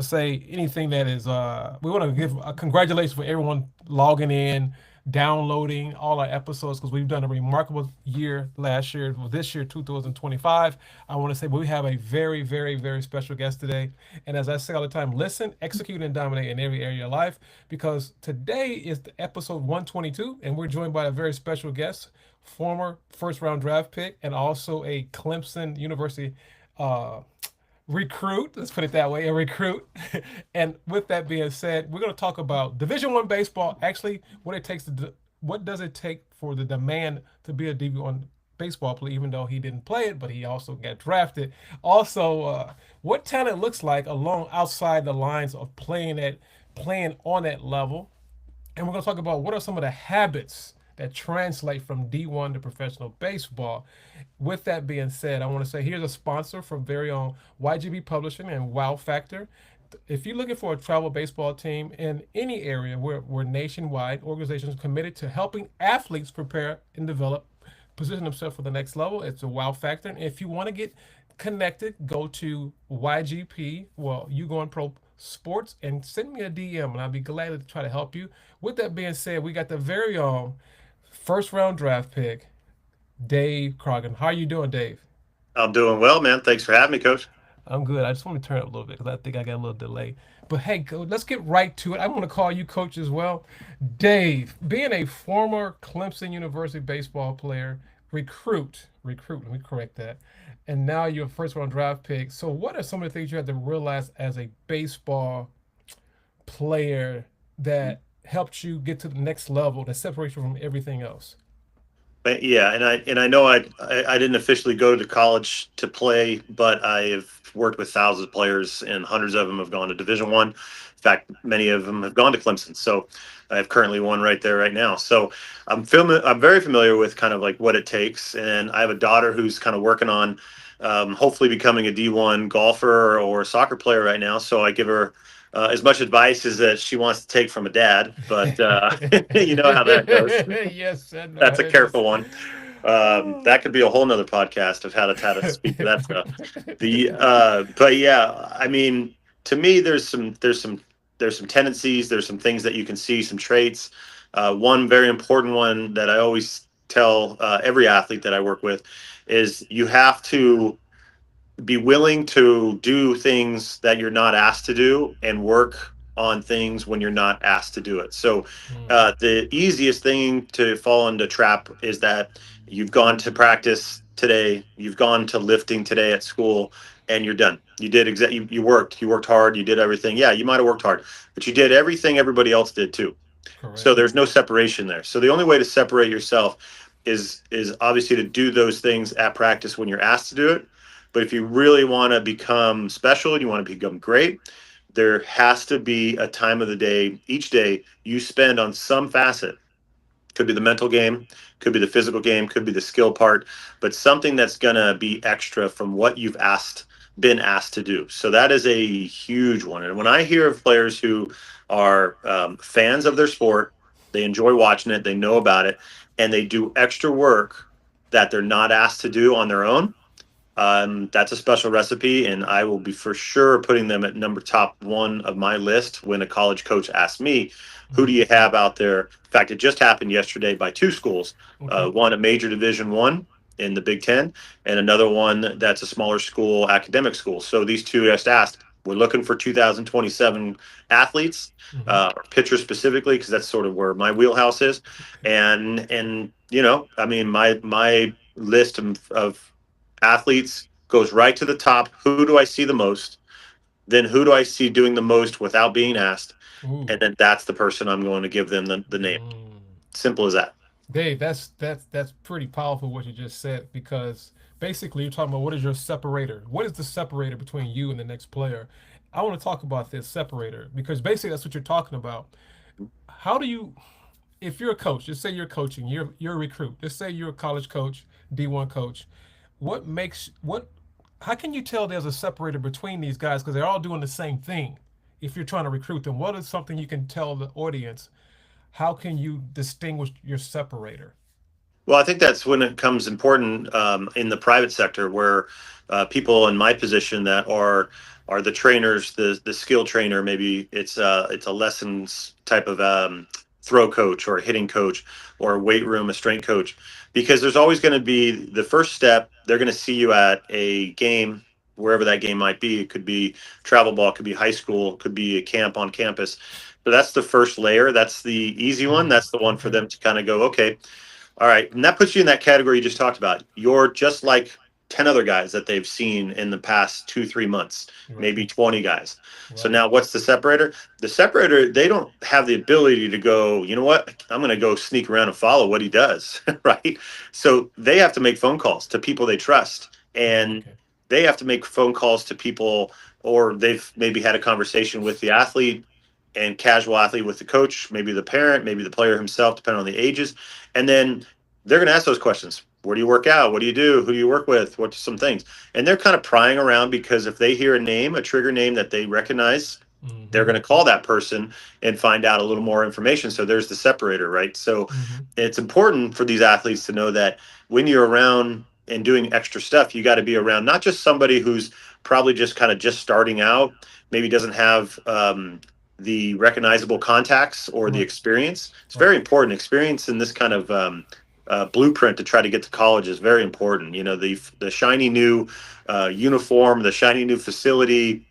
say anything that is we want to give a congratulations for everyone logging in, downloading all our episodes because we've done a remarkable year last year. Well, this year 2025, I want to say we have a very, very, very special guest today. And as I say all the time, listen, execute, and dominate in every area of life, because today is the episode 122 and we're joined by a very special guest, former first round draft pick and also a Clemson University uh, recruit. Let's put it that way, a recruit. And with that being said, we're going to talk about Division 1 baseball. Actually, what does it take for the demand to be a Division 1 baseball player, even though he didn't play it, but he also got drafted. Also, what talent looks like along outside the lines of playing on that level. And we're going to talk about what are some of the habits that translate from D1 to professional baseball. With that being said, I want to say here's a sponsor from very own YGB Publishing and Wow Factor. If you're looking for a travel baseball team in any area, we're nationwide organizations committed to helping athletes prepare and develop, position themselves for the next level. It's a Wow Factor. And if you want to get connected, go to YGP, well, You Going Pro Sports, and send me a DM, and I'll be glad to try to help you. With that being said, we got the very own first round draft pick, Dave Croggan. How are you doing, Dave? I'm doing well, man. Thanks for having me, Coach. I'm good. I just want to turn up a little bit because I think I got a little delay. But hey, let's get right to it. I want to call you coach as well. Dave, being a former Clemson University baseball player, let me correct that. And now you're a first round draft pick. So, what are some of the things you had to realize as a baseball player that helped you get to the next level that separates you from everything else? Yeah, and I know I didn't officially go to college to play, but I've worked with thousands of players, and hundreds of them have gone to Division 1. In fact, many of them have gone to Clemson. So I have currently one right there right now. So I'm very familiar with kind of like what it takes, and I have a daughter who's kind of working on hopefully becoming a D1 golfer or soccer player right now. So I give her as much advice as that she wants to take from a dad, but you know how that goes. Yes, I know That's how a it is. careful one. That could be a whole nother podcast of how to speak to that stuff. But yeah, I mean, to me, there's some tendencies, there's some things that you can see, some traits. One very important one that I always tell every athlete that I work with is you have to be willing to do things that you're not asked to do and work on things when you're not asked to do it. So Mm, the easiest thing to fall into trap is that you've gone to practice today, you've gone to lifting today at school, and you're done. You worked hard, you did everything. Yeah, you might have worked hard, but you did everything everybody else did too. So correct. there's no separation there. So the only way to separate yourself is obviously to do those things at practice when you're asked to do it. But if you really want to become special and you want to become great, there has to be a time of the day, each day you spend on some facet. Could be the mental game, could be the physical game, could be the skill part, but something that's going to be extra from what you've been asked to do. So that is a huge one. And when I hear of players who are fans of their sport, they enjoy watching it, they know about it, and they do extra work that they're not asked to do on their own. That's a special recipe, and I will be for sure putting them at number top one of my list when a college coach asks me, "Who do Mm, you have out there?" In fact, it just happened yesterday by two schools. okay. One a major Division 1 in the Big Ten, and another one that's a smaller school, academic school. So these two just asked, "We're looking for 2027 athletes, Hmm. or pitchers specifically, because that's sort of where my wheelhouse is." And I mean, my list of athletes goes right to the top. Who do I see the most? Then who do I see doing the most without being asked? And Ooh. then that's the person I'm going to give them the name. Mm. Simple as that. Dave, that's pretty powerful what you just said, because basically you're talking about what is your separator? What is the separator between you and the next player? I want to talk about this separator because basically that's what you're talking about. How do you, if you're a coach, just say you're coaching, you're a recruit, just say you're a college coach, D1 coach, what makes what how can you tell there's a separator between these guys because they're all doing the same thing? If you're trying to recruit them, what is something you can tell the audience? How can you distinguish your separator? Well, I think that's when it comes important in the private sector where people in my position that are are the trainers, the skill trainer. Maybe it's a lessons type of throw coach or a hitting coach or a weight room, a strength coach, because there's always going to be the first step. They're going to see you at a game, wherever that game might be. It could be travel ball, it could be high school, it could be a camp on campus. So that's the first layer. That's the easy one. That's the one for Okay. them to kind of go, okay, all right. And that puts you in that category you just talked about. You're just like 10 other guys that they've seen in the past 2, 3 months, Right. maybe 20 guys. So Right. now what's the separator? The separator, they don't have the ability to go, you know what? I'm going to go sneak around and follow what he does. Right. So they have to make phone calls to people they trust. Oh, And okay. they have to make phone calls to people, or they've maybe had a conversation with the athlete and casual athlete with the coach, maybe the parent, maybe the player himself, depending on the ages. And then they're going to ask those questions. Where do you work out? What do you do? Who do you work with? What's some things? And they're kind of prying around, because if they hear a name, a trigger name that they recognize, they're Mm-hmm. going to call that person and find out a little more information. So there's the separator, right? So Mm-hmm. it's important for these athletes to know that when you're around and doing extra stuff, you got to be around not just somebody who's probably just kind of just starting out, maybe doesn't have the recognizable contacts or the Right. experience. It's Right. very important. Experience in this kind of blueprint to try to get to college is very important. You know, the shiny new uniform, the shiny new facility,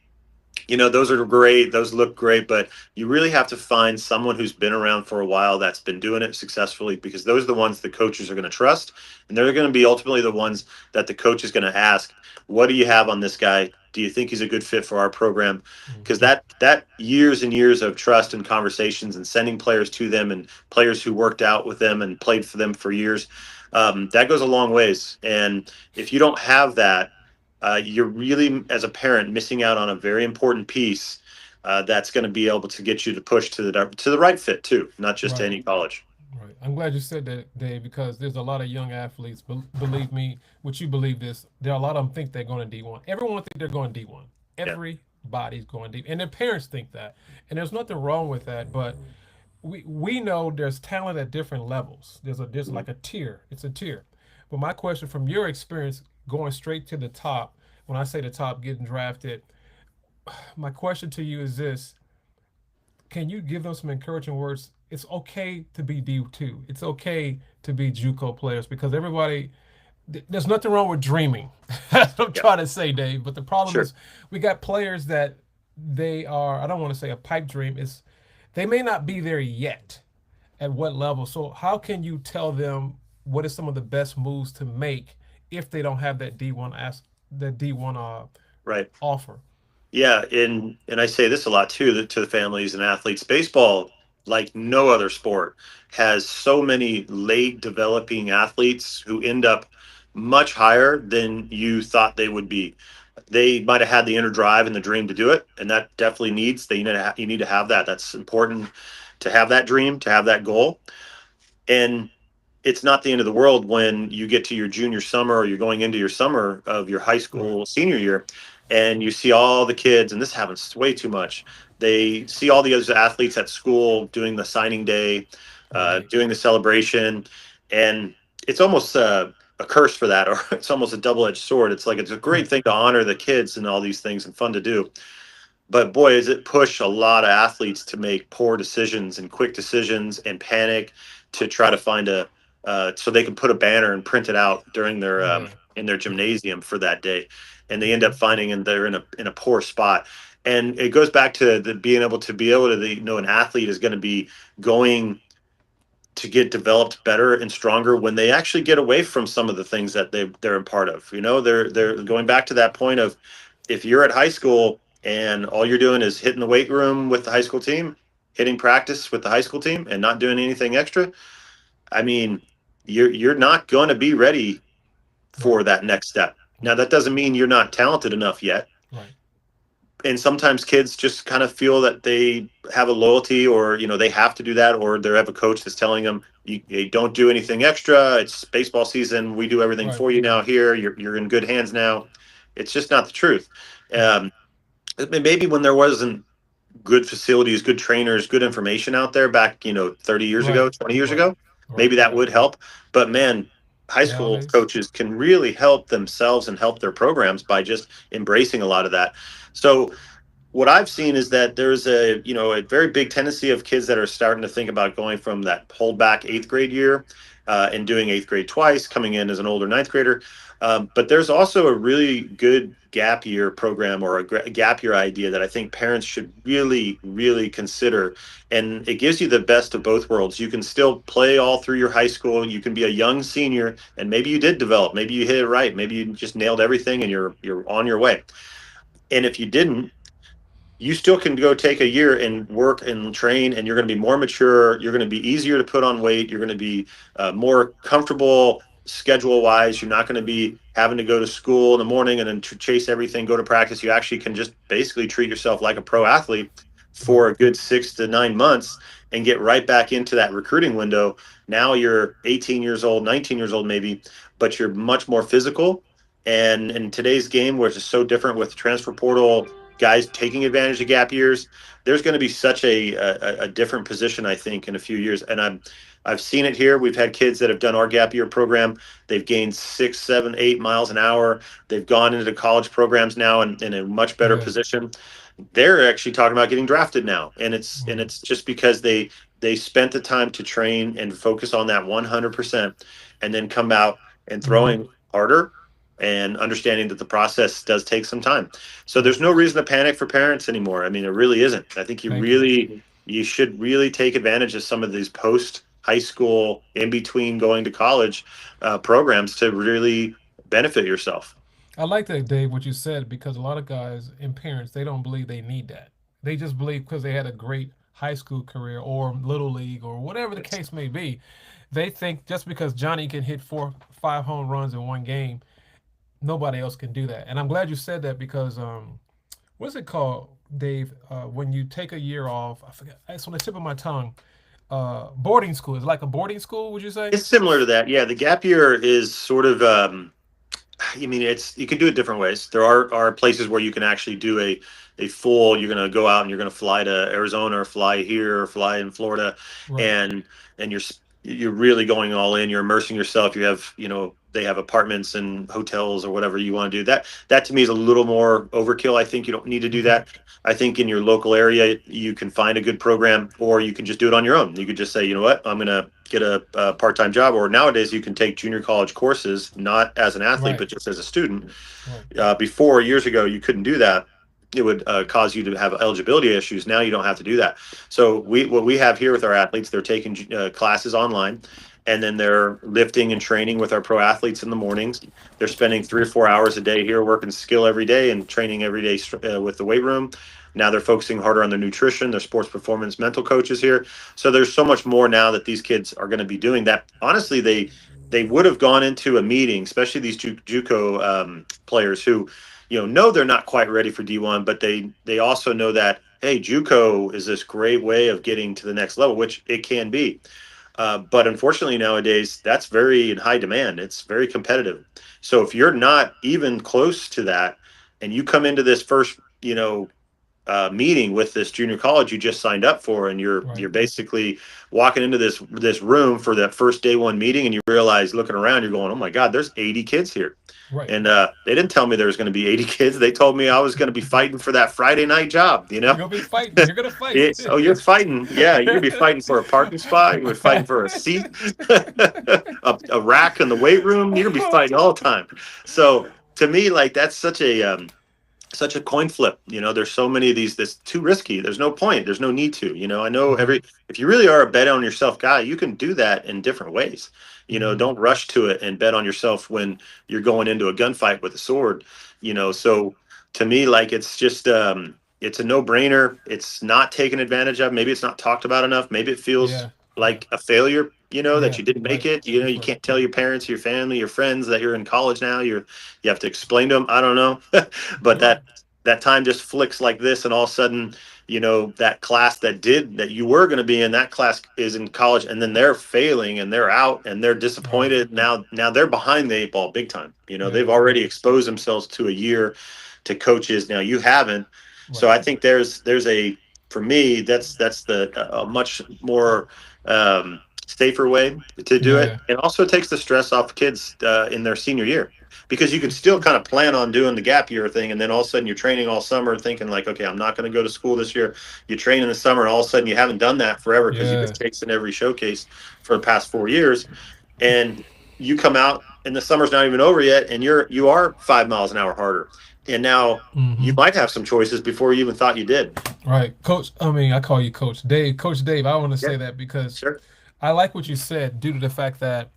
those are great, those look great, but you really have to find someone who's been around for a while, that's been doing it successfully, because those are the ones the coaches are going to trust, and they're going to be ultimately the ones that the coach is going to ask, what do you have on this guy? Do you think he's a good fit for our program? Because Mm-hmm. that years and years of trust and conversations and sending players to them, and players who worked out with them and played for them for years, that goes a long ways. And if you don't have that, you're really, as a parent, missing out on a very important piece that's going to be able to get you to push to the right fit too, not just to Right. any college. Right. I'm glad you said that, Dave, because there's a lot of young athletes. Believe me, would you believe this? There are a lot of them think they're going to D1. Everyone think they're going D1. Yeah, Everybody's going D, and their parents think that. And there's nothing wrong with that. But we know there's talent at different levels. There's mhm. like a tier. It's a tier. But my question, from your experience going straight to the top, when I say the top, getting drafted, my question to you is this: can you give them some encouraging words? It's okay to be D2. It's okay to be JUCO players, because everybody, there's nothing wrong with dreaming. That's what I'm Yeah, trying to say, Dave. But the problem sure. is, we got players that they are, I don't want to say a pipe dream, is they may not be there yet at what level. So how can you tell them what is some of the best moves to make if they don't have that D1 D1 Right. offer? Yeah, and I say this a lot too, to the families and athletes. Baseball, like no other sport, has so many late developing athletes who end up much higher than you thought they would be. They might have had the inner drive and the dream to do it, and that definitely you need to have that. That's important, to have that dream, to have that goal. And it's not the end of the world when you get to your junior summer, or you're going into your summer of your high Right. school senior year, and you see all the kids, and this happens way too much. They see all the other athletes at school doing the signing day, Right. doing the celebration, and it's almost a curse for that, or it's almost a double-edged sword. It's like it's a great Right. thing to honor the kids and all these things, and fun to do, but boy, does it push a lot of athletes to make poor decisions and quick decisions and panic to try to find so they can put a banner and print it out during their Yeah. in their Yeah. gymnasium for that day, and they end up Mm-hmm. finding and they're in a poor spot. And it goes back to the being able to an athlete is going to be going to get developed better and stronger when they actually get away from some of the things that they're a part of. They're going back to that point of, if you're at high school and all you're doing is hitting the weight room with the high school team, hitting practice with the high school team, and not doing anything extra, I mean, you're not going to be ready Right. for that next step. Now, Right. that doesn't mean you're not talented enough yet, Right. and sometimes kids just kind of feel that they have a loyalty, or they have to do that, or they have a coach that's telling them, you don't do anything extra, it's baseball season, we do everything Right. for you now, here you're in good hands now. It's just not the truth. Right. um, Maybe when there wasn't good facilities, good trainers, good information out there back, 30 years Right. ago, 20 years Right. ago, Right. maybe that would help. But man, high school Nowadays. coaches can really help themselves and help their programs by just embracing a lot of that. So what I've seen is that there's a very big tendency of kids that are starting to think about going from that hold back eighth grade year and doing eighth grade twice, coming in as an older ninth grader. But there's also a really good gap year program or a gap year idea that I think parents should really, really consider. And it gives you the best of both worlds. You can still play all through your high school. You can be a young senior, and maybe you did develop. Maybe you hit it right. Maybe you just nailed everything, and you're on your way. And if you didn't, you still can go take a year and work and train, and you're going to be more mature. You're going to be easier to put on weight. You're going to be more comfortable schedule wise. You're not going to be having to go to school in the morning and then chase everything, go to practice. You actually can just basically treat yourself like a pro athlete for Right. a good 6 to 9 months and get right back into that recruiting window. Now you're 18 years old, 19 years old, maybe, but you're much more physical. And in today's game, where it's just so different with transfer portal, guys taking advantage of gap years, there's going to be such a different position, I think, in a few years. And I've seen it here. We've had kids that have done our gap year program. They've gained 6, 7, 8 miles an hour. They've gone into college programs now in a much better Yeah. position. They're actually talking about getting drafted now, and Mm. it's just because they spent the time to train and focus on that 100%, and then come out and Hmm. throwing harder and understanding that the process does take some time. So Right. there's no reason to panic for parents anymore. I mean, it really isn't. I think Thank you. you should really take advantage of some of these post high school, in between going to college programs to really benefit yourself. I like that, Dave, what you said, because a lot of guys and parents, they don't believe they need that. They just believe because they had a great high school career or little league or whatever the case may be, they think just because Johnny can hit 4, 5 home runs in one game, nobody else can do that. And I'm glad you said that because what's it called, Dave? When you take a year off, I forget. It's on the tip of my tongue. Boarding school is like a boarding school. Would you say? It's similar to that. Yeah, the gap year is sort of I mean, it's you can do it different ways. There are places where you can actually do a full. You're going to go out and you're going to fly to Arizona or fly here or fly in Florida, Right. and you're really going all in. You're immersing yourself. You have they have apartments and hotels or whatever you want to do. That to me is a little more overkill. I think you don't need to do Okay. that. I think in your local area you can find a good program, or you can just do it on your own. You could just say, you know what, I'm going to get a part-time job. Or nowadays you can take junior college courses, not as an athlete Right. but just as a student. Right. Before, years ago, you couldn't do that. It would cause you to have eligibility issues. Now you don't have to do that. So what we have here with our athletes, they're taking classes online, and then they're lifting and training with our pro athletes in the mornings. They're spending 3 or 4 hours a day here working skill every day and training every day with the weight room. Now they're focusing harder on their nutrition, their sports performance mental coaches here. So there's so much more now that these kids are going to be doing that. Honestly, they would have gone into a meeting, especially these JUCO players who, know they're not quite ready for D1, but they also know that, hey, JUCO is this great way of getting to the next level, which it can be. But unfortunately nowadays, that's very in high demand. It's very competitive. So if you're not even close to that, and you come into this first, meeting with this junior college you just signed up for, and Right. you're basically walking into this room for that first day one meeting, and you realize, looking around, you're going, oh my god, there's 80 kids here. Right. And they didn't tell me there was going to be 80 kids. They told me I was going to be fighting for that Friday night job. You're gonna be fighting. You're gonna fight. Oh, you're fighting. Yeah, you're going to be fighting for a parking spot. You're going to be fighting for a seat, a rack in the weight room. You're going to be fighting all the time. So to me, like, that's such a coin flip. There's so many of these that's too risky. There's no point. There's no need to. I know Hmm. if you really are a bet on yourself guy, you can do that in different ways. Hmm. Don't rush to it and bet on yourself when you're going into a gunfight with a sword. So to me, like, it's a no-brainer. It's not taken advantage of. Maybe it's not talked about enough. Maybe it feels Yeah. Yeah. like a failure, that Yeah. you didn't make Right. it. That's You right. can't tell your parents, your family, your friends that you're in college now. You have to explain to them. I don't know. But Yeah. that time just flicks like this, and all of a sudden, that class that you were going to be in, that class is in college, and then they're failing and they're out and they're Right. disappointed. Now they're behind the eight ball big time. Yeah. They've already exposed themselves to a year to coaches. Now you haven't. So Right. I think there's a for me, that's the a much more safer way to do it, Yeah. and also takes the stress off kids in their senior year. because you could still kind of plan on doing the gap year thing, and then all of a sudden you're training all summer, thinking like, okay, I'm not going to go to school this year. You train in the summer, and all of a sudden you haven't done that forever because you've been Yeah. chasing every showcase for the past 4 years, and you come out and the summer's not even over yet, and you are 5 miles an hour harder, and now you Hmm. might have some choices before you even thought you did. Right, Coach. I mean, I call you Coach Dave. Coach Dave. I want to Yeah, say that because sure. I like what you said due to the fact that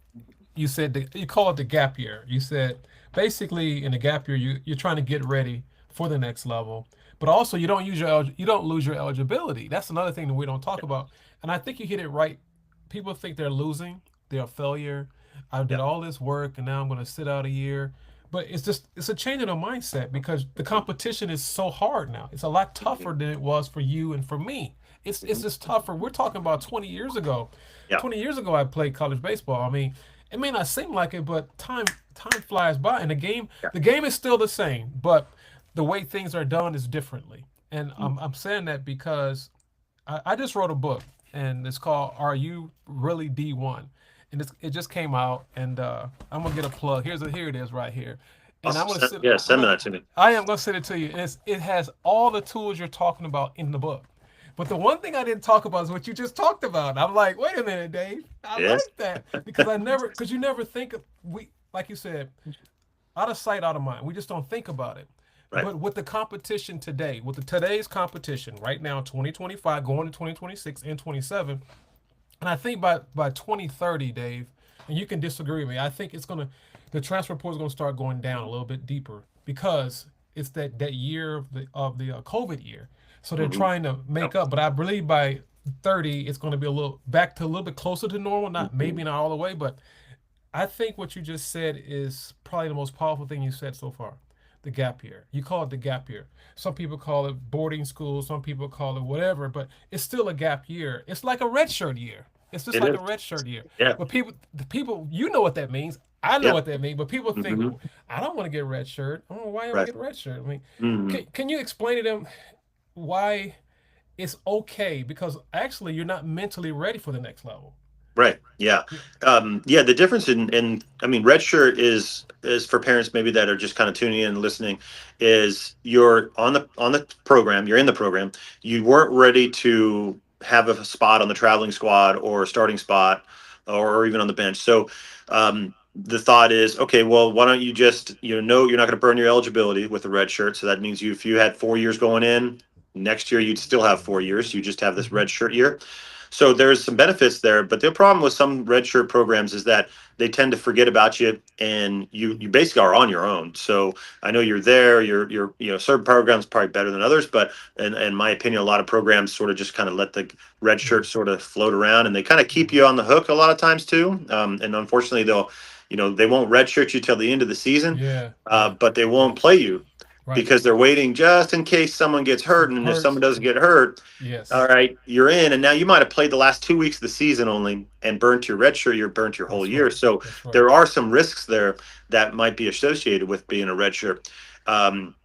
you said you call it the gap year. You said basically in the gap year you're trying to get ready for the next level, but also you don't lose your eligibility. That's another thing that we don't talk about. And I think you hit it right. People think they're losing, they're a failure. I did Yeah. all this work and now I'm going to sit out a year. But it's a change in the mindset because the competition is so hard now. It's a lot tougher than it was for you and for me. It's Mhm. just tougher. We're talking about 20 years ago. Yeah. 20 years ago I played college baseball. I mean, it may not seem like it, but time flies by, and Yeah. the game is still the same, but the way things are done is differently. And Mm. I'm saying that because I just wrote a book, and it's called "Are You Really D1?" And it just came out, and I'm gonna get a plug. Here it is right here, and I'm Awesome. gonna sit. Yeah, I'm send gonna that to me. I am gonna send it to you. And it has all the tools you're talking about in the book. But the one thing I didn't talk about is what you just talked about. I'm like, wait a minute, Dave. I Yes. like that because you never think of we like you said, out of sight, out of mind. We just don't think about it. Right. But with the competition today, with today's competition right now, 2025 going to 2026 and 27, and I think by 2030, Dave, and you can disagree with me, I think the transfer portal is gonna start going down a little bit deeper because it's that year of the COVID year. So they're Hmm. trying to make Yep. up, but I believe by 30 it's going to be a little back to a little bit closer to normal, not Mhm. maybe not all the way, but I think what you just said is probably the most powerful thing you said so far. The gap year. You call it the gap year. Some people call it boarding school. Some people call it whatever, but it's still a gap year. It's like a red shirt year. It's just It like a is. red shirt year. Yeah. But you know what that means. I know Yeah. what that means. But people think, Hmm. well, I don't want to get a red shirt. Oh, why do I Right. get a red shirt? I mean, Hmm. can you explain to them why it's okay? Because actually, you're not mentally ready for the next level. Right. Yeah. Yeah. Yeah. The difference in I mean, red shirt is for parents maybe that are just kind of tuning in and listening. Is you're on the program, you're in the program, you weren't ready to have a spot on the traveling squad or starting spot, or even on the bench. So the thought is, okay, well, why don't you just know you're not going to burn your eligibility with the red shirt. So that means if you had 4 years going in, next year you'd still have 4 years. You just have this Mhm. red shirt year. So there's some benefits there, but the problem with some red shirt programs is that they tend to forget about you, and you basically are on your own. So I know you're there. You're certain programs probably better than others, but in my opinion, a lot of programs sort of just kind of let the red Yeah. shirt sort of float around, and they kind of keep Mhm. you on the hook a lot of times too. And unfortunately, they won't red shirt you till the end of the season, Yeah. Yeah. but they Yeah. won't play you Right. because they're waiting just in case someone gets hurt, Some and if someone hurts. doesn't get hurt, all Yes. right, you're in, and now you might have played the last 2 weeks of the season only and burnt your red shirt. You're burnt your whole That's year. right. So That's right. there are some risks there that might be associated with being a red shirt. Um,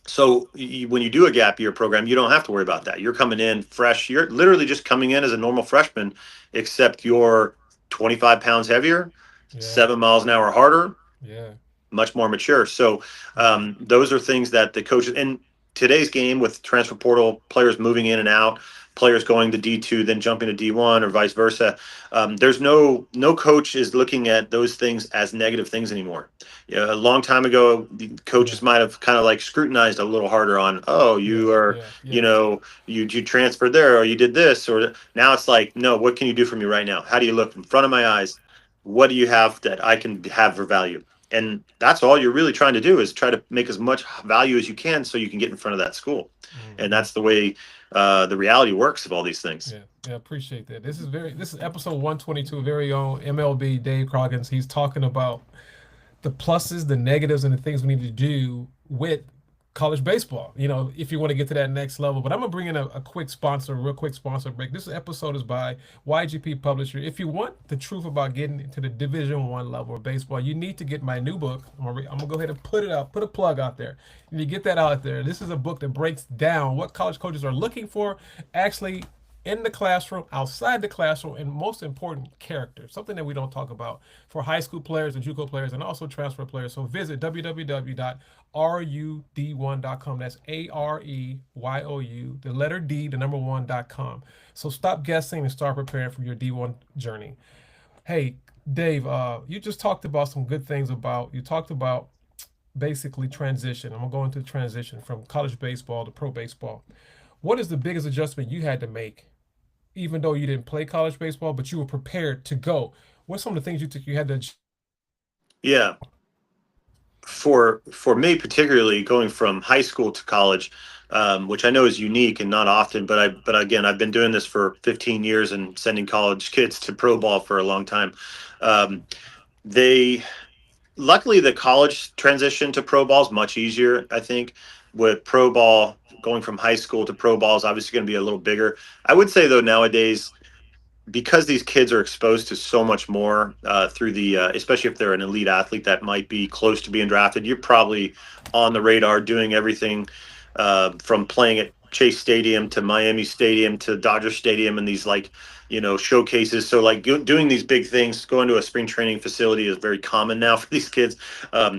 so when you do a gap year program, you don't have to worry about that. You're coming in fresh. You're literally just coming in as a normal freshman, except you're 25 pounds heavier, Yeah. 7 miles an hour harder, Yeah. much more mature. So Yeah. those are things that the coaches in today's game, with transfer portal players moving in and out, players going to D2 then jumping to D1 or vice versa. There's no coach is looking at those things as negative things anymore. Yeah, a long time ago, the Yeah. coaches might have kind of like scrutinized a little harder on, oh, Yeah. you are, Yeah. Yeah. you transferred there, or you did this, or now it's like, no, what can you do for me right now? How do you look in front of my eyes? What do you have that I can have for value? And that's all you're really trying to do, is try to make as much value as you can so you can get in front of that school. And Hmm. that's the way the reality works of all these things. Yeah. Yeah. Appreciate that. This is episode 122, very own MLB Dave Croggins. He's talking about the pluses, the negatives, and the things we need to do with college baseball. If you want to get to that next level. But I'm gonna bring in a quick sponsor, a real quick sponsor break. This episode is by YGP Publisher. If you want the truth about getting into the Division 1 level of baseball, you need to get my new book. I'm gonna go ahead and put it out, put a plug out there. You get that out there. This is a book that breaks down what college coaches are looking for, actually in the classroom, outside the classroom, and most important, character. Something that we don't talk about for high school players and JUCO players and also transfer players. So visit www.rud1.com. That's AREYOU, the letter D, the number 1.com. So stop guessing and start preparing for your D1 journey. Hey, Dave, you just talked about some good things about, you talked about basically transition. I'm going to go into transition from college baseball to pro baseball. What is the biggest adjustment you had to make, even though you didn't play college baseball, but you were prepared to go? What's some of the things you took you had to? Yeah. For me particularly, going from high school to college, which I know is unique and not often, but again, I've been doing this for 15 years and sending college kids to pro ball for a long time. Um, they Luckily, the college transition to pro ball is much easier. I think with pro ball going from high school to pro ball is obviously going to be a little bigger. I would say though nowadays, because these kids are exposed to so much more through the especially if they're an elite athlete that might be close to being drafted, you're probably on the radar doing everything from playing at Chase Stadium to Miami Stadium to Dodger Stadium and these like showcases. So like doing these big things, going to a spring training facility is very common now for these kids.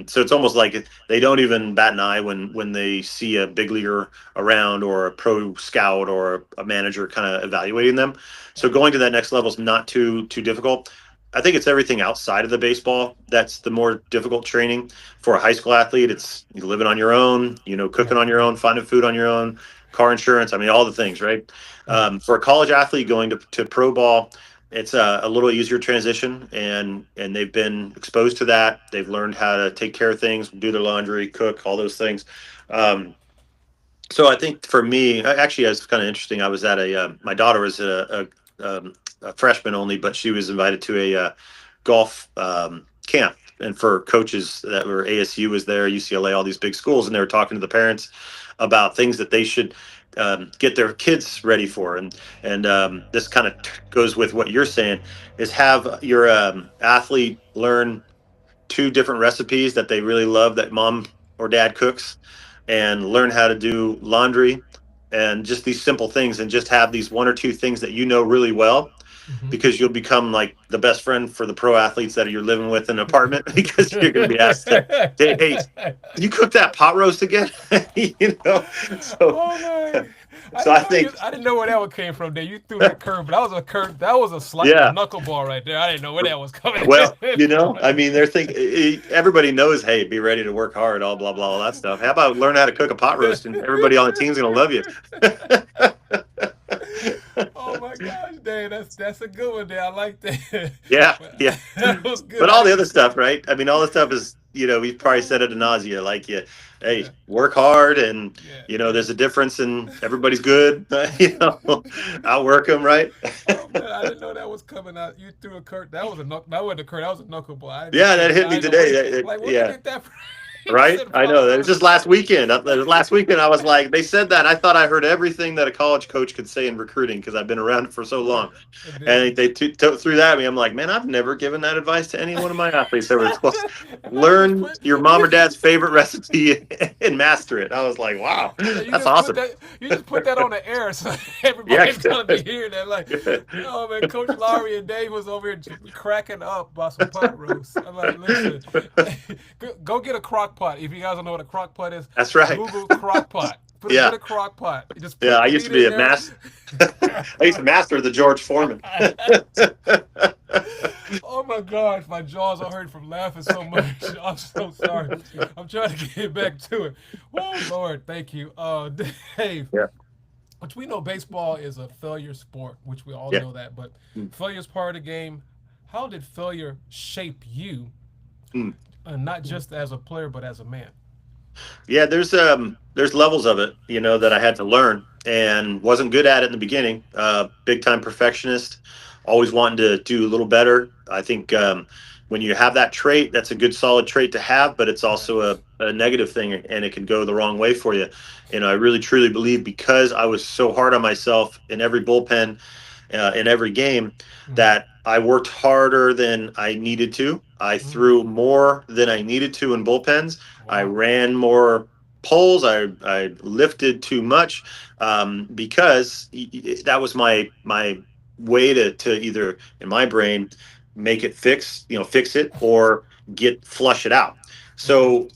So it's almost like they don't even bat an eye when they see a big leaguer around or a pro scout or a manager kind of evaluating them. So going to that next level is not too difficult. I think it's everything outside of the baseball that's the more difficult training for a high school athlete. It's you living on your own, cooking Yeah, on your own, finding food on your own, car insurance. I mean, all the things, right? yeah. For a college athlete going to pro ball, it's a little easier transition, and they've been exposed to that. They've learned how to take care of things, do their laundry, cook, all those things. Um, so I think for me, actually, it's kind of interesting. I was at my daughter was a freshman only, but she was invited to a golf camp. And for coaches that were ASU was there, UCLA, all these big schools, and they were talking to the parents about things that they should get their kids ready for. And this kind of goes with what you're saying is have your athlete learn two different recipes that they really love that mom or dad cooks and learn how to do laundry and just these simple things and just have these one or two things that you know really well Hmm. because you'll become like the best friend for the pro athletes that you're living with in an apartment because you're going to be asked to hey, can you cook that pot roast again. So Oh my! I so didn't I know you. think I didn't know where that one came from. There, you threw that curve, but that was a curve. That was a slight yeah. knuckleball right there. I didn't know where that was coming Well, from. I mean, they're thinking everybody knows, hey, be ready to work hard, all blah blah, all that stuff. How about learn how to cook a pot roast, and everybody on the team's gonna love you. Oh my gosh, Dave, that's a good one there. I like that. Yeah, yeah. That was good. But I all the didn't. other stuff, right? I mean, all the stuff is, we've probably said Oh, it ad nausea, like hey, yeah, work hard, and yeah, there's yeah. a difference, and everybody's good. Outwork them, right? Oh man, I didn't know that was coming out. You threw a curt. That was a knuck. That wasn't a curt. That was a knuckleball. I didn't Yeah, see that it. hit I me didn't know where. today. Like, where you Yeah. get that from? You Right? said I pot know. It was roast. just last weekend. Last weekend, I was like, they said that. I thought I heard everything that a college coach could say in recruiting because I've been around it for so Right. long. And And then they threw that at me. I'm like, man, I've never given that advice to any one of my athletes ever. It's close. and now Learn your mom or dad's favorite recipe and master it. I was like, wow, you that's just put awesome. that you just put that on the air, so Yeah, everybody's gonna be good. hearing that. Like, Good. oh man, Coach Lowry and Dave was over here cracking up about some pot roast. I'm like, listen, go get a crock pot. If you guys don't know what a crock pot is, That's right. Google crock pot. Get Yeah. a crock pot. You just Yeah. put I the used to meat be in a there. master. I used to master the George Foreman. Oh my gosh, my jaws are hurting from laughing so much. I'm so sorry. I'm trying to get back to it. Oh Lord, thank you. Dave, Yeah. which we know baseball is a failure sport, which we all Yeah. know that, but Mm, failure is part of the game. How did failure shape you, mm. not just as a player, but as a man? Yeah, there's levels of it, that I had to learn and wasn't good at it in the beginning. Big time perfectionist, always wanting to do a little better. I think when you have that trait, that's a good solid trait to have, but it's also Yes. a negative thing and it can go the wrong way for you. I really truly believe because I was so hard on myself in every bullpen in every game Mm-hmm. that I worked harder than I needed to. I Mm. threw more than I needed to in bullpens. I Wow. ran more. poles. I lifted too much, because that was my way to either, in my brain, make it fix it, or flush it out. Okay. So,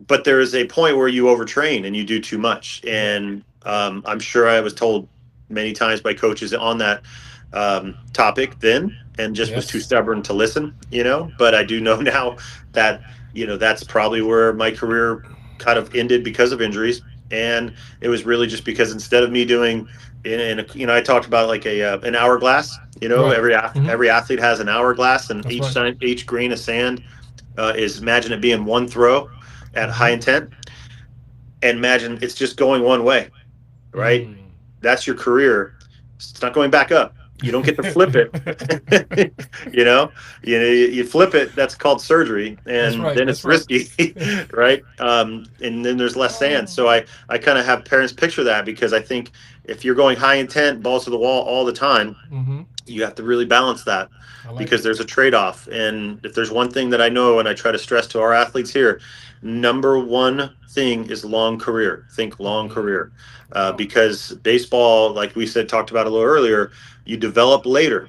but there is a point where you overtrain and you do too much, Yeah. and Yeah. I'm sure I was told many times by coaches on that topic then, and just was too Yes. stubborn to listen. But I do know now that that's probably where my career kind of ended because of injuries. And it was really just because instead of me doing I talked about like an hourglass. Right. Every athlete has an hourglass, and That's right. each grain of sand is, imagine it being one throw at high Mm-hmm. intent, and imagine it's just going one way, right? Mm. That's your career. It's not going back up. You don't get to flip it. you know, you flip it. That's called surgery, That's and right. then That's it's right. risky, right? And then there's less sand. So I kind of have parents picture that, because I think if you're going high intent, balls to the wall all the time, Mm-hmm. you have to really balance that, I like because it. there's a trade-off. And if there's one thing that I know, and I try to stress to our athletes here, number one thing is long career. Think long Mm. career, Wow. because baseball, like we said, talked about a little earlier, you develop later,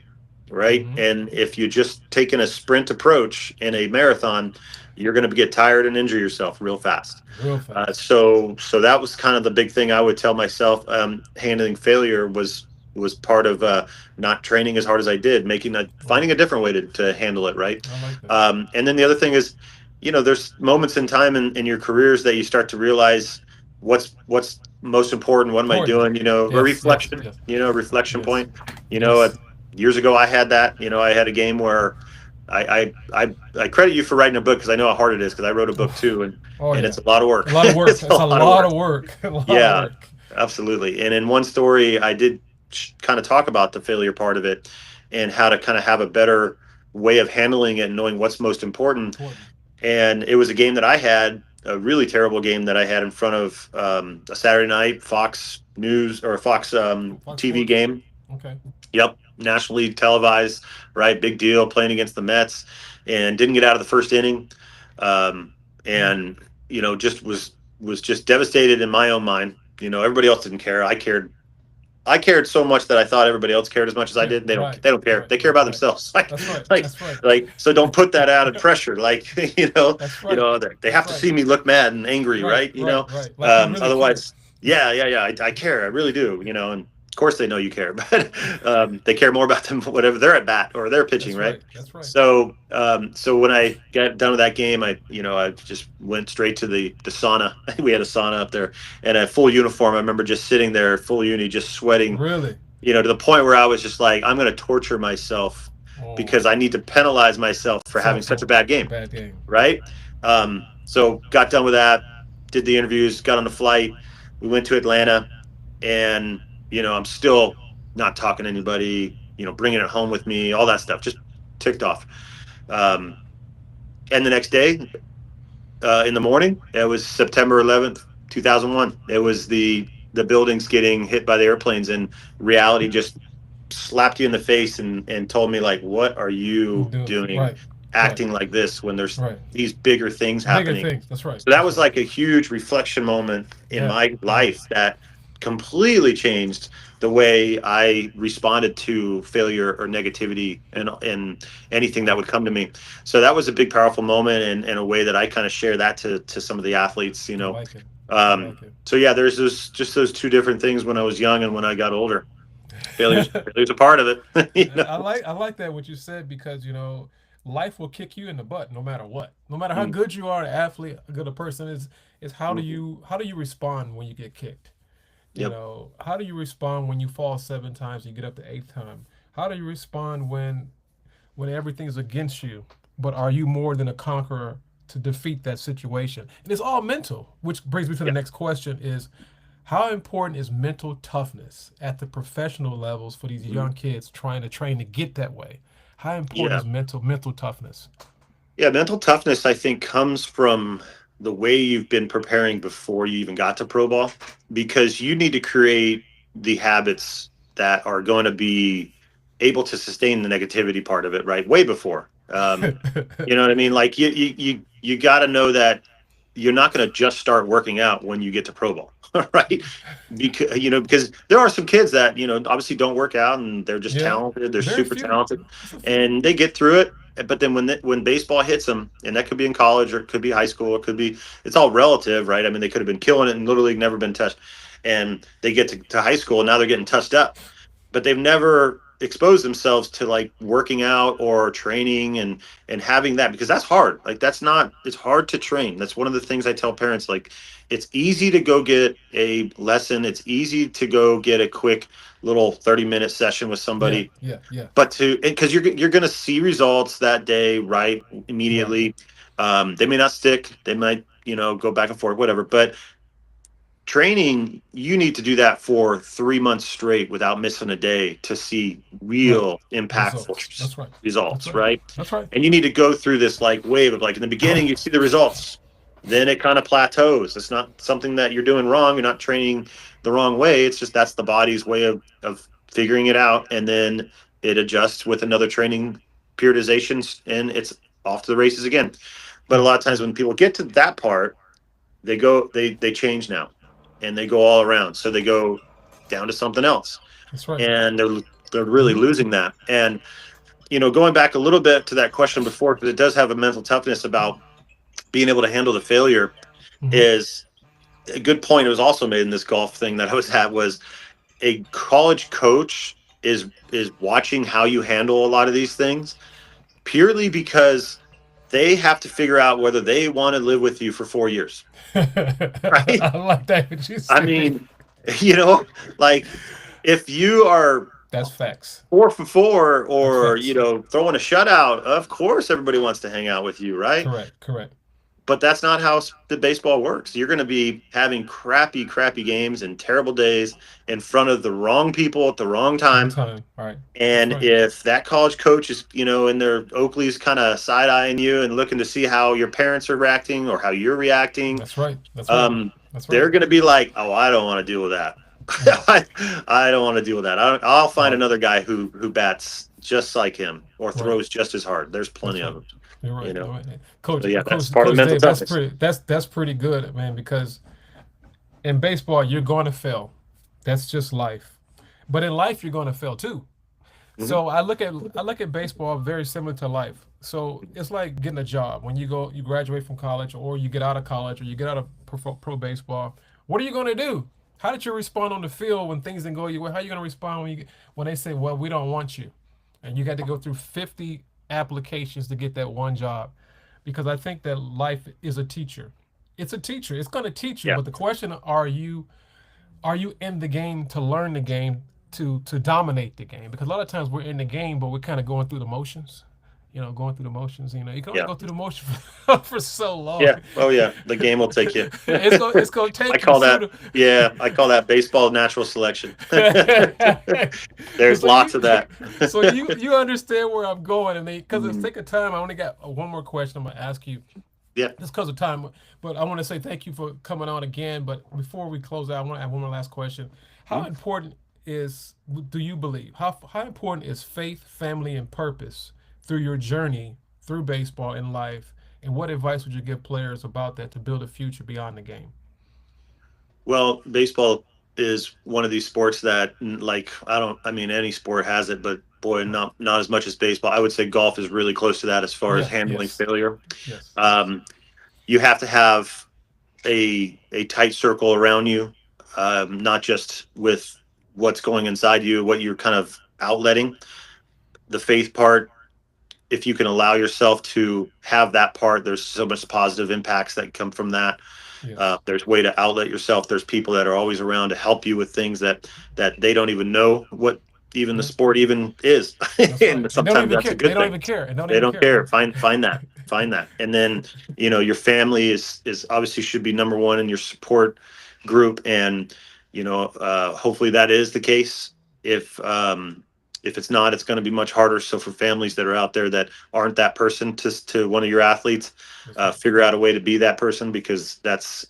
right? Mm-hmm. And if you just taking a sprint approach in a marathon, you're going to get tired and injure yourself real fast. Real fast. So that was kind of the big thing I would tell myself. Handling failure was part of not training as hard as I did, Right. finding a different way to handle it, right? I like that. And then the other thing is, there's moments in time in your careers that you start to realize what's most important. What am I Important. doing? A Yes. Yes. reflection. Yes. Reflection Yes. point. Yes. Years ago I had that. I had a game where I credit you for writing a book, because I know how hard it is, because I wrote a book too, and Oh yeah. it's a lot of work. A lot of work. It's a It's a lot of lot work. of work. A lot of Yeah, work. absolutely. And in one story, I did kind of talk about the failure part of it, and how to kind of have a better way of handling it and knowing what's most important. Important. And it was a game that I had, a really terrible game that I had in front of a Saturday night Fox News, or Fox Fox TV Sports. game. Okay. Yep, nationally televised, right? Big deal, playing against the Mets, and didn't get out of the first inning, um, Mm. and just was just devastated in my own mind. Everybody else didn't care. I cared. I cared so much that I thought everybody else cared as much as I Care. did. They don't. Right. They don't care. Right. They care Right. about Right. themselves. Like, That's right. like, That's right. like. So don't put that out of pressure. Like, That's right. they That's have to right. see me look mad and angry, Right. right? Right. Right. Like you really care. Otherwise, yeah, yeah, yeah. I care. I really do. And of course they know you care, but they care more about them whatever they're at bat or they're pitching, That's right? right. That's right. So when I got done with that game, I just went straight to the sauna. We had a sauna up there, and a full uniform. I remember just sitting there, full uni, just sweating, Really. to the point where I was just like, I'm going to torture myself, Oh. because I need to penalize myself for having Self such a talk. bad game, Bad game. right? So got done with that, did the interviews, got on the flight. We went to Atlanta, and I'm still not talking to anybody. Bringing it home with me, all that stuff, just ticked off. Um, and the next day, in the morning, it was September 11th, 2001. It was the buildings getting hit by the airplanes, and reality just slapped you in the face, and told me, like, what are you Do doing right. Right. acting like this when there's Right. these bigger things Bigger happening? things. That's right. So that That's was right. like a huge reflection moment in Yeah. my Yeah. life that completely changed the way I responded to failure or negativity, and anything that would come to me. So that was a big, powerful moment, and a way that I kind of share that to some of the athletes. I like it. I Um, like it. so yeah, there's those two different things when I was young and when I got older. Failure's a part of it. I like that what you said because life will kick you in the butt no matter what. No matter how Mm, good you are, an athlete, how good a person is mhm. how do you respond when you get kicked? Yep. How do you respond when you fall 7 times and you get up the eighth time? How do you respond when everything's against you? But are you more than a conqueror to defeat that situation? And it's all mental, which brings me to the Yeah. next question is how important is mental toughness at the professional levels for these Mhm. young kids trying to train to get that way? How important Yeah. is mental toughness? Yeah. Mental toughness, I think, comes from the way you've been preparing before you even got to pro ball, because you need to create the habits that are going to be able to sustain the negativity part of it, right? Way before. You know what I mean? Like you got to know that. you're not going to just start working out when you get to pro ball, right? Because there are some kids that obviously don't work out and they're just Yeah, talented, they're very super few. talented, It's a few. and they get through it. But then when baseball hits them, and that could be in college or it could be high school, it could be, it's all relative, right? I mean, they could have been killing it in little league, never been touched, and they get to high school and now they're getting touched up, but they've never exposed themselves to like working out or training and having that, because that's hard. Like that's not, it's hard to train. That's one of the things I tell parents. Like, it's easy to go get a lesson, it's easy to go get a quick little 30-minute session with Yeah, somebody, yeah, yeah. but because you're going to see results that day, right, Right. immediately. They may not stick, they might go back and forth, whatever, but training, you need to do that for 3 months straight without missing a day to see Right. real Results. impactful That's right. That's results, right. right? That's right. And you need to go through this like wave of, like, in the beginning you see the results, then it kind of plateaus. It's not something that you're doing wrong, you're not training the wrong way, it's just that's the body's way of figuring it out, and then it adjusts with another training periodization, and it's off to the races again. But a Yeah. lot of times when people get to that part, they change now, and they go all around, so they go down to something else, That's right. and they're really Hmm. losing that. And going back a little bit to that question before, because it does have a mental toughness about being able to handle the failure, Hmm. is a good point. It was also made in this golf thing that I was at, was a college coach is watching how you handle a lot of these things, purely because they have to figure out whether they want to live with you for 4 years. Right. I like that what you I said. mean, you know, like, if you are That's facts. 4 for 4, That's or facts. throwing a shutout, of course everybody wants to hang out with you, right? Correct. Correct. But that's not how the baseball works. You're going to be having crappy games and terrible days in front of the wrong people at the wrong Wrong time. time. All right. That's And right. if that college coach is, in their Oakley's, kind of side eyeing you and looking to see how your parents are reacting or how you're reacting, That's right. That's right. um, That's right. they're going to be like, "Oh, I don't want to deal with that. Right. I don't want to deal with that. I'll find Right. another guy who bats just like him or Right. throws just as hard. There's That's plenty of right. them, You're you right. know." All right. So yeah, that's part of the Coach mental Dave, that's toughness. pretty. That's pretty good, man. Because in baseball, you're going to fail. That's just life. But in life, you're going to fail too. Hmm. So I look at baseball very similar to life. So it's like getting a job. When you graduate from college, or you get out of college, or you get out of pro baseball. What are you going to do? How did you respond on the field when things didn't go your way? How are you going to respond when they say, "Well, we don't want you," and you got to go through 50 applications to get that one job? Because I think that life is a teacher. It's a teacher. It's going to teach you. Yeah, But the question: are you in the game to learn the game, to dominate the game? Because a lot of times we're in the game, but we're kind of going through the motions. Going through the motions. You can only yeah, go through the motion for so long. yeah. Oh yeah, the game will take you. It's gonna I take you call that, sooner. yeah, I call that baseball natural selection. There's so you lots of that. so you understand where I'm going, and because of the Mm, sake of time, I only got one more question I'm gonna ask you. yeah. Just because of time, but I want to say thank you for coming on again. But before we close out, I want to add one more last question. How Mm. important is do you believe how important is faith, family, and purpose through your journey through baseball and life? And what advice would you give players about that to build a future beyond the game? Well, baseball is one of these sports that, like, I mean, any sport has it, but boy, Right. not as much as baseball. I would say golf is really close to that as far as Yeah. handling Yes. failure. Yes. Um, you have to have a tight circle around you, not just with what's going inside you, what you're kind of outletting. The faith part, if you can allow yourself to have that part, there's so much positive impacts that come from that. Yes. There's way to outlet yourself. There's people that are always around to help you with things that they don't even know what even the Yeah. sport even is. That's right. And And they don't sometimes even that's a care. They good don't thing. even care. And don't They even don't care. care. Find that. And then, your family is obviously should be number one in your support group. And, hopefully that is the case. If it's not, it's going to be much harder. So for families that are out there that aren't that person to one of your athletes, That's right. figure out a way to be that person, because that's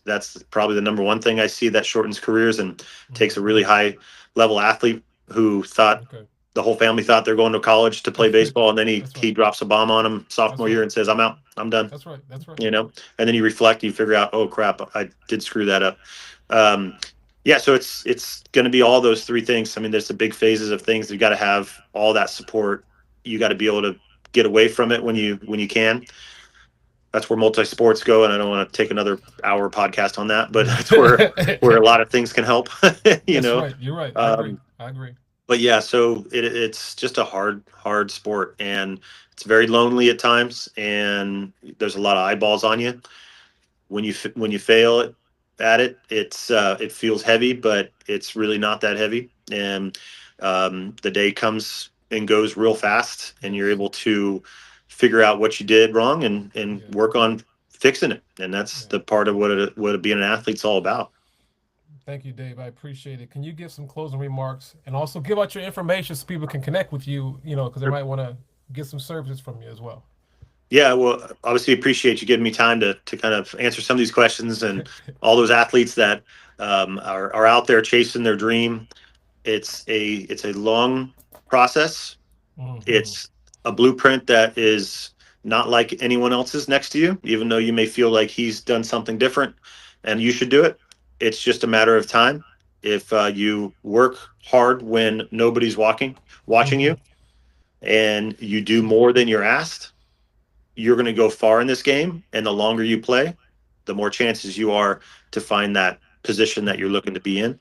probably the number one thing I see that shortens careers and takes a Hmm. really high level athlete who thought Okay. the whole family thought they're going to college to play baseball, and then That's he right. drops a bomb on them That's sophomore year right. and says, "I'm out. I'm done." That's right. That's right. You know, and then you reflect, you figure out, oh crap, I did screw that up. Um, yeah, so it's going to be all those three things. I mean, there's the big phases of things. You got to have all that support. You got to be able to get away from it when you can. That's where multi sports go, and I don't want to take another hour podcast on that, but that's where a lot of things can help. you That's know, right. You're right. I agree. um, I agree. but yeah, so it's just a hard sport, and it's very lonely at times, and there's a lot of eyeballs on you when you fail at it. It feels heavy, but it's really not that heavy, and the day comes and goes real fast, and you're Yes. able to figure out what you did wrong and Yeah. work on fixing it. And that's Yeah. the part of what being an athlete's all about. Thank you, Dave. I appreciate it. Can you give some closing remarks and also give out your information so people can connect with you, because they might want to get some services from you as well. Yeah, well, obviously appreciate you giving me time to kind of answer some of these questions, and all those athletes that are out there chasing their dream. It's a long process. Hmm. It's a blueprint that is not like anyone else's next to you, even though you may feel like he's done something different and you should do it. It's just a matter of time. If you work hard when nobody's watching Hmm. you, and you do more than you're asked, you're going to go far in this game. And the longer you play, the more chances you are to find that position that Yeah. you're looking to be in.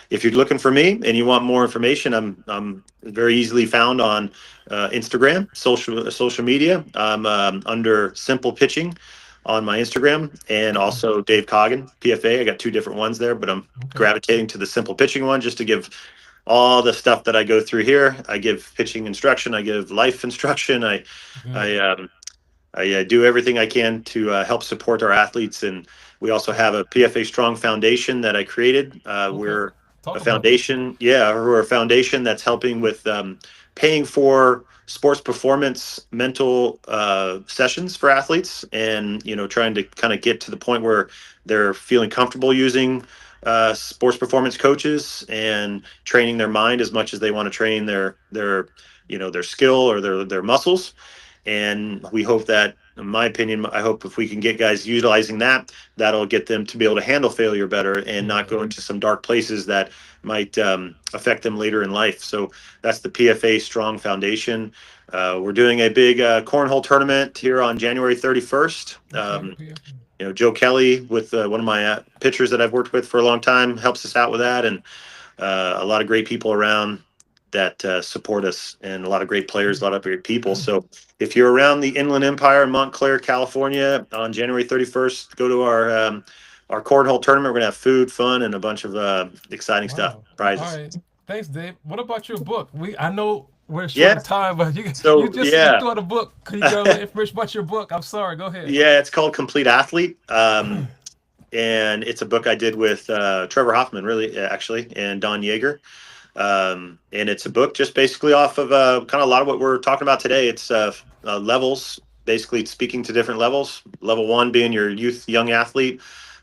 If you're looking for me and you want more information, I'm very easily found on Instagram, social media. I'm under Simple Pitching on my Instagram, and also Dave Coggin PFA. I got two different ones there, but I'm Okay. gravitating to the Simple Pitching one just to give all the stuff that I go through here. I give pitching instruction. I give life instruction. Good. I do everything I can to help support our athletes, and we also Good. have a PFA Strong Foundation that I created. Okay. We're a Talk about that. foundation, yeah, we're a foundation that's helping with paying for sports performance mental sessions for athletes, and trying to kind of get to the point where they're feeling comfortable using sports performance coaches and training their mind as much as they want to train their skill or their muscles. And we hope that, in my opinion, I hope if we can get guys utilizing that, that'll get them to be able to handle failure better and not Yeah. go into some dark places that might affect them later in life. So that's the PFA Strong Foundation. We're doing a big cornhole tournament here on January 31st. Okay. PF. Joe Kelly, with one of my pitchers that I've worked with for a long time, helps us out with that, and a lot of great people around that support us, and a lot of great players, a lot of great people. So if you're around the Inland Empire in Montclair, California on January 31st, go to our cornhole tournament. We're gonna have food, fun, and a bunch of exciting stuff, Wow. All prizes. right. Thanks, Dave. What about your book? I know we're short Yeah. of time, but you So just yeah, threw out a book. Could you give a little information about your book? I'm sorry. Go ahead. yeah, it's called Complete Athlete. And it's a book I did with Trevor Hoffman, really, actually, and Don Yeager. And it's a book just basically off of kind of a lot of what we're talking about today. It's levels, basically speaking to different levels. Level one being your youth, young athlete.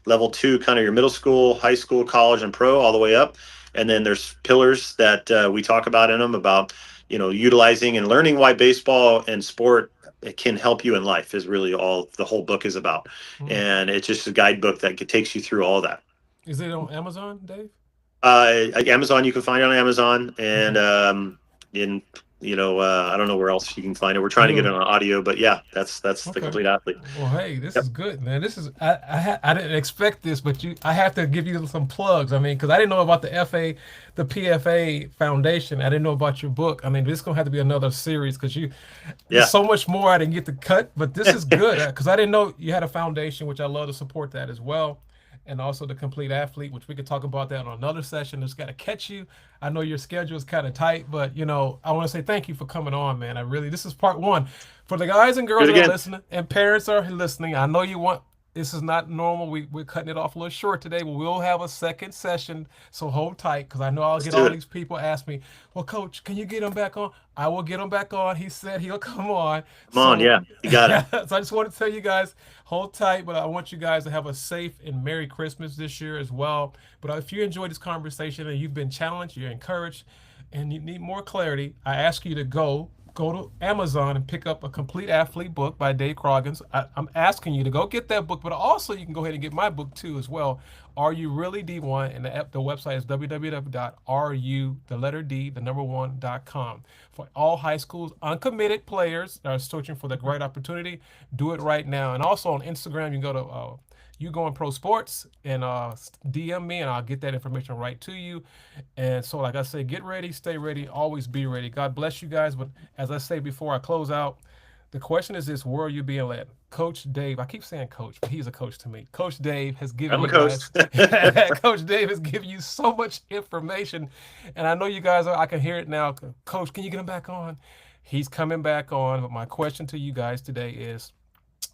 Level two, kind of your middle school, high school, college, and pro, all the way up. And then there's pillars that we talk about in them about, utilizing and learning why baseball and sport it can help you in life is really all the whole book is about. Mm. And it's just a guidebook that takes you through all that. Is it on Amazon, Dave? Amazon, you can find it on Amazon, and Okay. in I don't know where else you can find it. We're trying to get it Good. on audio, but yeah, that's the Okay. complete athlete. Well, hey, this Yep. is good, man. This is I didn't expect this, but I have to give you some plugs. I mean, because I didn't know about the PFA Foundation. I didn't know about your book. I mean, this is gonna have to be another series because there's Yeah. so much more I didn't get to cut. But this is good because I didn't know you had a foundation, which I love to support that as well. And also the complete athlete, which we could talk about that on another session. It's got to catch you. I know your schedule is kind of tight, but I want to say thank you for coming on, man. This is part one. For the guys and Do girls it that are again. listening and parents are listening, I know you want this is not normal. We're cutting it off a little short today, but we'll have a second session. So hold tight because I know I'll Let's get do all it. these people ask me, well, coach, can you get him back on? I will get him back on. He said he'll come on. Come on. So, Yeah, you got it. so I just want to tell you guys, hold tight, but I want you guys to have a safe and Merry Christmas this year as well. But if you enjoyed this conversation and you've been challenged, you're encouraged, and you need more clarity, I ask you to go to Amazon and pick up a Complete Athlete book by Dave Croggins. I'm asking you to go get that book, but also you can go ahead and get my book too as well. Are You Really D1? And the website is www.ru, the letter D, the number one.com. For all high schools, uncommitted players that are searching for the right opportunity, do it right now. And also on Instagram, you can go to You Going Pro Sports and DM me, and I'll get that information right to you. And so, like I say, get ready, stay ready, always be ready. God bless you guys. But as I say before I close out, the question is this: where are you being led? Coach Dave, I keep saying coach, but he's a coach to me. Coach Dave has given I'm a you coach. guys, Coach Dave has given you so much information. And I know you guys are, I can hear it now. Coach, can you get him back on? He's coming back on. But my question to you guys today is,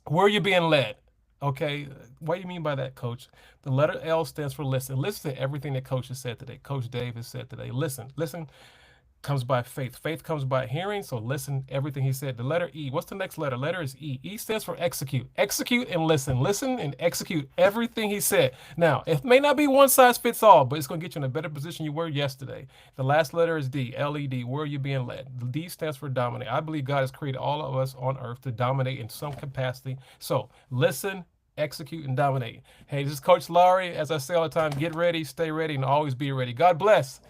where are you being led? Okay, what do you mean by that, Coach? The letter L stands for listen. Listen to everything that Coach has said today. Coach Dave has said today. Listen, listen comes by faith. Faith comes by hearing. So listen everything he said. The letter E. What's the next letter? Letter is E. E stands for execute. Execute and listen. Listen and execute everything he said. Now, it may not be one size fits all, but it's going to get you in a better position you were yesterday. The last letter is D. LED. Where are you being led? The D stands for dominate. I believe God has created all of us on earth to dominate in some capacity. So listen, execute, and dominate. Hey, this is Coach Laurie. As I say all the time, get ready, stay ready, and always be ready. God bless.